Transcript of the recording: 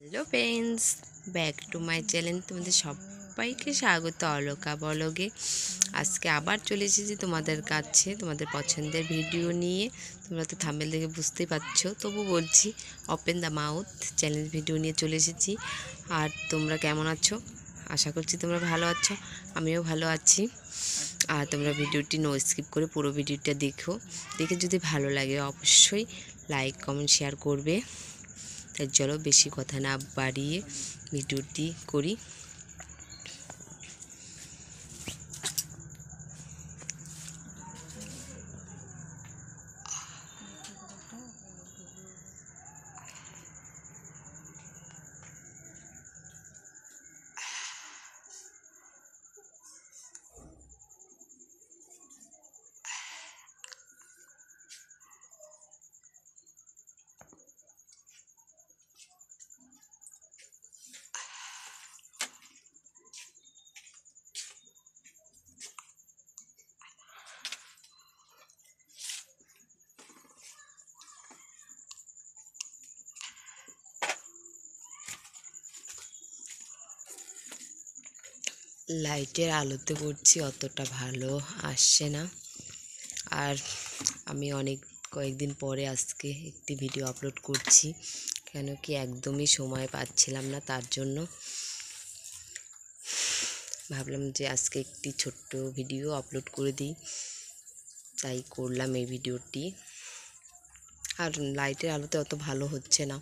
Hello friends, back to my channel. তোমাদের সবাইকে স্বাগত অলকা ব্লগে। আজকে আবার চলে এসেছি তোমাদের কাছে তোমাদের পছন্দের ভিডিও নিয়ে। তোমরা তো থাম্বনেল দেখে বুঝতেই পারছো, তবু বলছি open the mouth challenge video নিয়ে চলে এসেছি। আর তোমরা কেমন আছো? আশা করছি তোমরা ভালো আছো, আমিও ভালো আছি। আর তোমরা ভিডিওটি নো স্কিপ করে পুরো ভিডিওটা দেখে যদি ভালো লাগে অবশ্যই লাইক কমেন্ট শেয়ার করবে। তাই চলো বেশি কথা না বাড়িয়ে ভিডিওটি করি। লাইটের আলোতে করছি, অতটা ভালো আসছে না। আর আমি কয়েকদিন পরে আজকে একটি ভিডিও আপলোড করছি, কেন কি একদমই সময় পাচ্ছিলাম না। তার জন্য ভাবলাম যে আজকে একটি ছোট্ট ভিডিও আপলোড করে দিই, তাই করলাম এই ভিডিওটি। আর লাইটের আলোতে অত ভালো হচ্ছে না,